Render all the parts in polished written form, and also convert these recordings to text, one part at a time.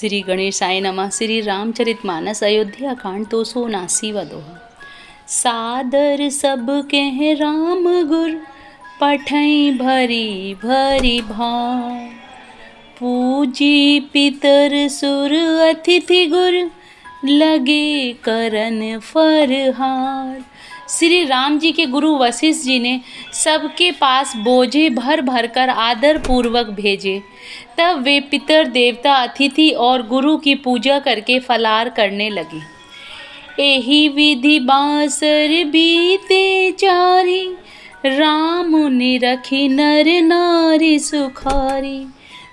श्री गणेशाय नमः। श्री रामचरितमानस अयोध्या कांड 279वां दोहा। सादर सब कह राम गुर, पठई भरी भरी भार। पूजी पितर सुर अतिथि गुर, लगे करन फरहार। श्री राम जी के गुरु वशिष्ठ जी ने सबके पास बोझे भर भर कर आदर पूर्वक भेजे। तब वे पितर देवता अतिथि और गुरु की पूजा करके फलार करने लगे। एही विधि बासर बीते चारी, राम ने रखी नर नारी सुखारी।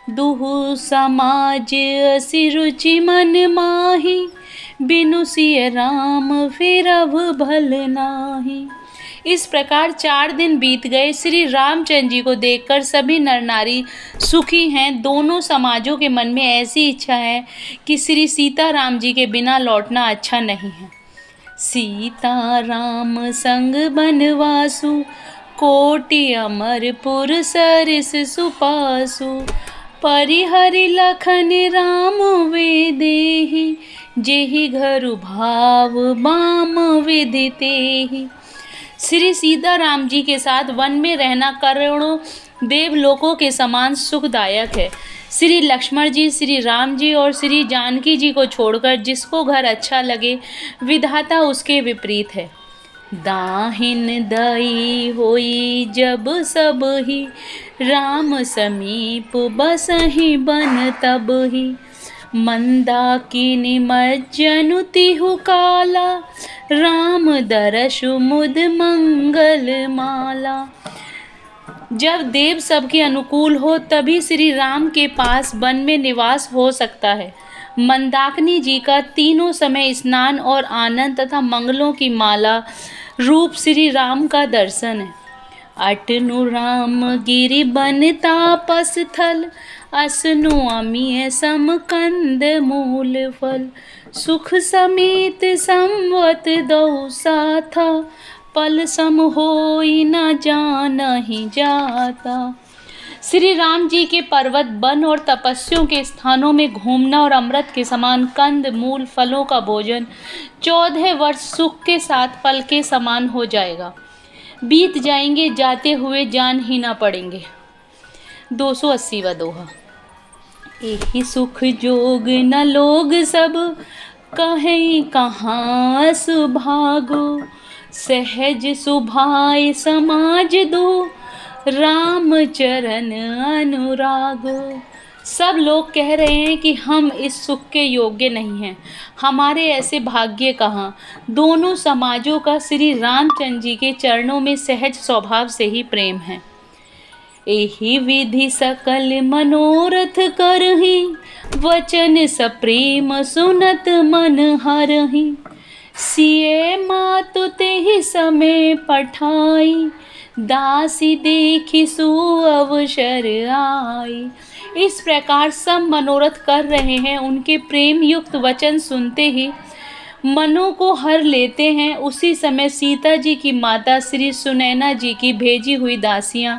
दुहु समाज असी रुचि मन माही, बिनु सिय राम फिर अब भल नाही। इस प्रकार 4 दिन बीत गए। श्री रामचंद्र जी को देखकर सभी नर नारी सुखी हैं। दोनों समाजों के मन में ऐसी इच्छा है कि श्री सीता राम जी के बिना लौटना अच्छा नहीं है। सीता राम संग बनवासु, कोटि अमरपुर सरिस सुपासु। परिहरि लखन राम वे देहि, जेहि घरु भाव बाम विधि तेहि। श्री सीता राम जी के साथ वन में रहना करोड़ों देवलोकों के समान सुखदायक है। श्री लक्ष्मण जी, श्री राम जी और श्री जानकी जी को छोड़कर जिसको घर अच्छा लगे, विधाता उसके विपरीत है। दाहिन दई होई जब सब ही, राम समीप बसहि बन तब ही। मंदाकिनी मज्जनु तिहु काला, राम दरसु मुद मंगल माला। जब देव सबके अनुकूल हो तभी श्री राम के पास वन में निवास हो सकता है। मंदाकिनी जी का तीनों समय स्नान और आनंद तथा मंगलों की माला रूप श्री राम का दर्शन है। अटनु राम गिरि बन तापस थल, असनु अमिय सम कंद मूल फल। सुख समेत संवत दो साथा, पल सम होई न जानहि जाता। श्री राम जी के पर्वत, वन और तपस्वियों के स्थानों में घूमना और अमृत के समान कंद मूल फलों का भोजन 14 वर्ष सुख के साथ पल के समान हो जाएगा। बीत जाएंगे, जाते हुए जान ही ना पड़ेंगे। 280वां दोहा। एहि सुख जोग न लोग सब, कहीं कहाँ सुभागो। सहज सुभाय समाज दो, राम चरण अनुरागो। सब लोग कह रहे हैं कि हम इस सुख के योग्य नहीं हैं, हमारे ऐसे भाग्य कहाँ। दोनों समाजों का श्री रामचंद्र जी के चरणों में सहज स्वभाव से ही प्रेम है। एहि विधि सकल मनोरथ करहि, वचन सप्रेम सुनत मन हरहि। सिए मातु तेहि समय पठाई, दासी देखि सु अवसर आई। इस प्रकार सब मनोरथ कर रहे हैं। उनके प्रेम युक्त वचन सुनते ही मनों को हर लेते हैं। उसी समय सीता जी की माता श्री सुनैना जी की भेजी हुई दासियां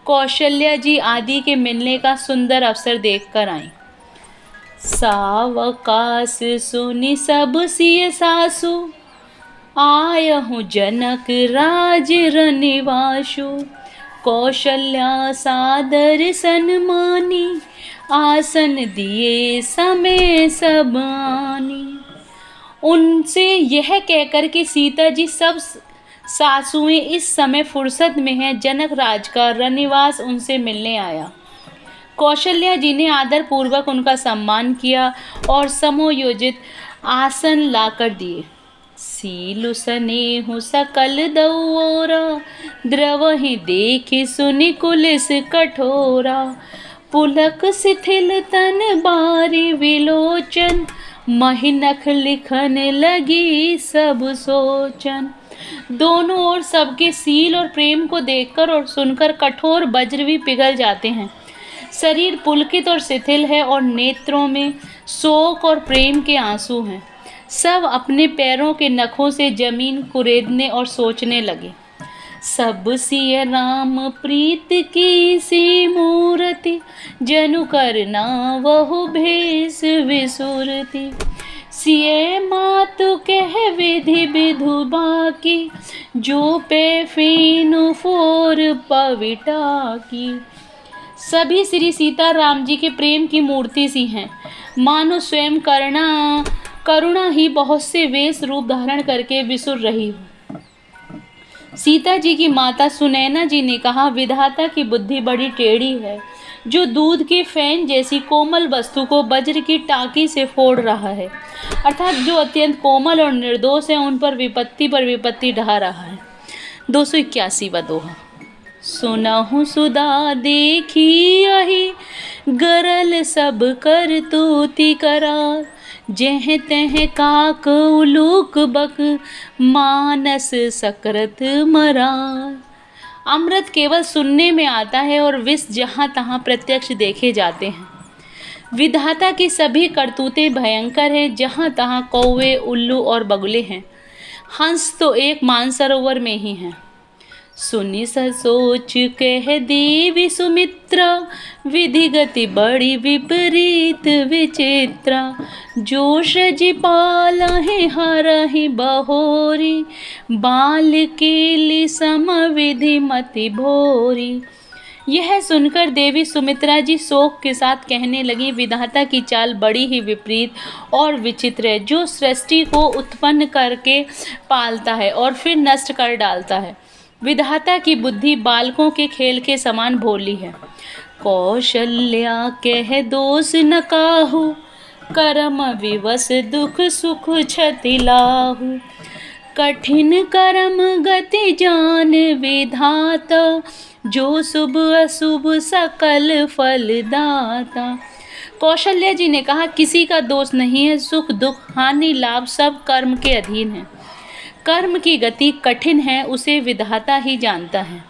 कौशल्या जी आदि के मिलने का सुंदर अवसर देखकर आईं। सावकाश सुनि सब सिय सासु, आयहु जनक राज रनिवासु। कौशल्या सादर सन्मानी, आसन दिए समय सब आनी। उनसे यह कहकर कि सीता जी सब सासुएं इस समय फुर्सत में हैं, जनक राज का रनिवास उनसे मिलने आया। कौशल्या जी ने आदर पूर्वक उनका सम्मान किया और समोयोजित आसन लाकर दिए। सीलु स्नेहु सकल दउरा, द्रवहि देखि सुनि कुलिस कठोरा। पुलक शिथिल तन बारी विलोचन, महिनख लिखन लगी सब सोचन। दोनों ओर सबके सील और प्रेम को देखकर और सुनकर कठोर वज्र भी पिघल जाते हैं। शरीर पुलकित और शिथिल है और नेत्रों में शोक और प्रेम के आंसू हैं। सब अपने पैरों के नखों से जमीन कुरेदने और सोचने लगे। सब सिय राम प्रीत की सी मूर्ति, जनु करना वहु भेष विसुरति। सिय मातु कह विधि विधु बाकी, जो पे फीनु फोर पविटा की। सभी श्री सीता राम जी के प्रेम की मूर्ति सी हैं, मानो स्वयं करुणा ही बहुत से वेश रूप धारण करके विसुर रही हो। सीता जी की माता सुनैना जी ने कहा, विधाता की बुद्धि बड़ी टेढ़ी है, जो दूध के फैन जैसी कोमल वस्तु को वज्र की टाकी से फोड़ रहा है, अर्थात जो अत्यंत कोमल और निर्दोष है उन पर विपत्ति ढा रहा है। 281वां दोहा। सुनहु सुधा देखी यही, गरल सब कर तूति करार। जेह तेह काक उलूक बक, मानस सकृत मरार। अमृत केवल सुनने में आता है और विष जहाँ तहाँ प्रत्यक्ष देखे जाते हैं। विधाता की सभी करतूतें भयंकर हैं, जहाँ तहाँ कौवे, उल्लू और बगुले हैं। हंस तो एक मानसरोवर में ही हैं। सुनि सोच कह देवी सुमित्रा, विधि गति बड़ी विपरीत विचित्रा। जोश जी पालहि हरहि बहोरी, बाल केली सम विधि मति भोरी। यह सुनकर देवी सुमित्रा जी शोक के साथ कहने लगी, विधाता की चाल बड़ी ही विपरीत और विचित्र है, जो सृष्टि को उत्पन्न करके पालता है और फिर नष्ट कर डालता है। विधाता की बुद्धि बालकों के खेल के समान भोली है। कौशल्या कह दोष न काहू, कर्म विवश दुख सुख क्षति लाहू। कठिन कर्म गति जान विधाता, जो शुभ अशुभ सकल फल दाता। कौशल्या जी ने कहा, किसी का दोष नहीं है, सुख दुख हानि लाभ सब कर्म के अधीन है। कर्म की गति कठिन है, उसे विधाता ही जानता है,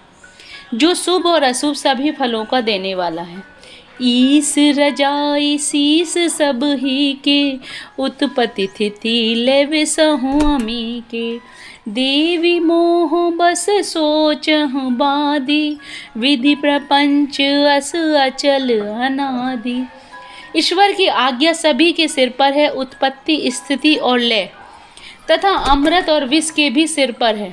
जो शुभ और अशुभ सभी फलों का देने वाला है। ईस रजाई शीस सब ही के, उत्पत्ति तिथि ले विसहु अमी के। देवी मोह बस सोचहु बादी, विधि प्रपंच अस अचल अनादि। ईश्वर की आज्ञा सभी के सिर पर है, उत्पत्ति स्थिति और लय तथा अमृत और विष के भी सिर पर है,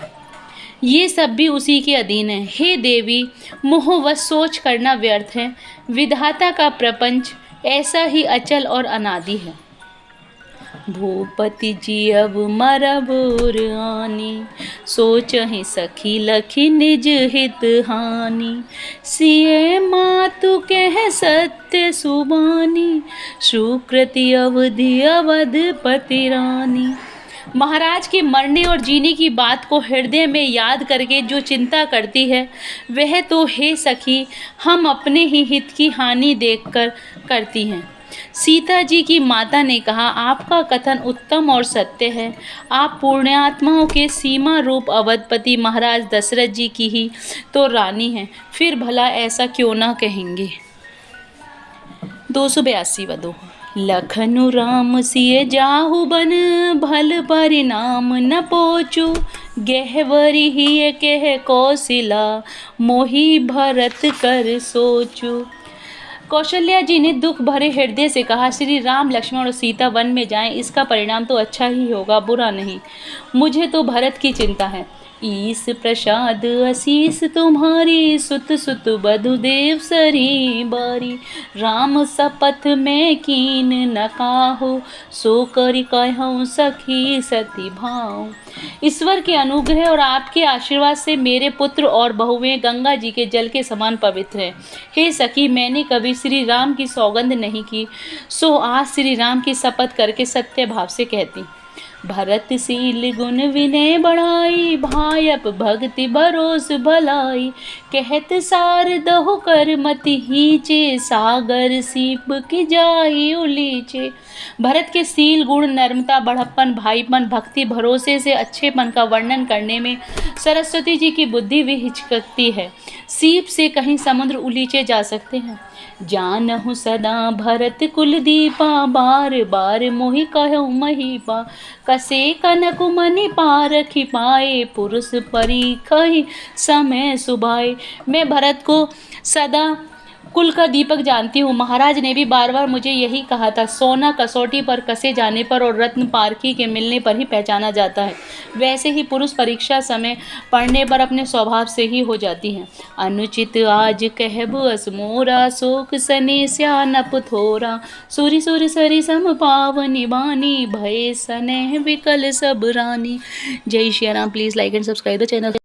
ये सब भी उसी के अधीन है। हे देवी, मोहवश सोच करना व्यर्थ है। विधाता का प्रपंच ऐसा ही अचल और अनादि है। भूपति जी अब मरब उर आनी, सोचहि सखी लखी निज हित हानि। सिय मातु कह सत्य सुबानी, सुकृति अवधि अवधपति रानी। महाराज के मरने और जीने की बात को हृदय में याद करके जो चिंता करती है, वह तो हे सखी हम अपने ही हित की हानि देखकर करती हैं। सीता जी की माता ने कहा, आपका कथन उत्तम और सत्य है। आप पुण्यात्माओं के सीमा रूप अवधपति महाराज दशरथ जी की ही तो रानी हैं, फिर भला ऐसा क्यों ना कहेंगे। 282वां दोहा। लखनु राम सिय जाहु बन, भल परिणाम न पोचू। गहवरी ही कह कौशिला, मोहि भरत कर सोचू। कौशल्या जी ने दुख भरे हृदय से कहा, श्री राम लक्ष्मण और सीता वन में जाएं, इसका परिणाम तो अच्छा ही होगा, बुरा नहीं। मुझे तो भरत की चिंता है। ईस प्रसाद आशीष तुम्हारी, सुत सुत बधुदेव सरी बारी। राम सपथ में कीन न काहू, सो करि कहूँ सखी सती भाव। ईश्वर के अनुग्रह और आपके आशीर्वाद से मेरे पुत्र और बहुएं गंगा जी के जल के समान पवित्र हैं। हे सखी, मैंने कभी श्री राम की सौगंध नहीं की, सो आज श्री राम की शपथ करके सत्य भाव से कहती। भरत शील गुण विनय बढ़ाई, भायप भक्ति भरोस भलाई। कहत सार दहु कर मति हीचे, सागर सीप की जाई उलीचे। भरत के शील गुण, नर्मता, बढ़प्पन, भाईपन, भक्ति, भरोसे से अच्छेपन का वर्णन करने में सरस्वती जी की बुद्धि भी हिचकती है। सीप से कहीं समुद्र उलीचे जा सकते हैं। जानहु सदा भरत कुल दीपा, बार बार मोहि कहूँ महीपा। कसे कनक मनि पारखि पाए, पुरुष परीखहि समय सुभाए। मैं भरत को सदा कुल का दीपक जानती हूँ। महाराज ने भी बार बार मुझे यही कहा था, सोना कसौटी पर कसे जाने पर और रत्न पारखी के मिलने पर ही पहचाना जाता है, वैसे ही पुरुष परीक्षा समय पढ़ने पर अपने स्वभाव से ही हो जाती हैं। अनुचित आज कहब अस मोरा, शोक सने स्यानप थोरा, सूरि सूरि सरि सम पावनि बानी, भय सनेह विकल सब रानी। जय Shri Ram. Please like and subscribe the channel.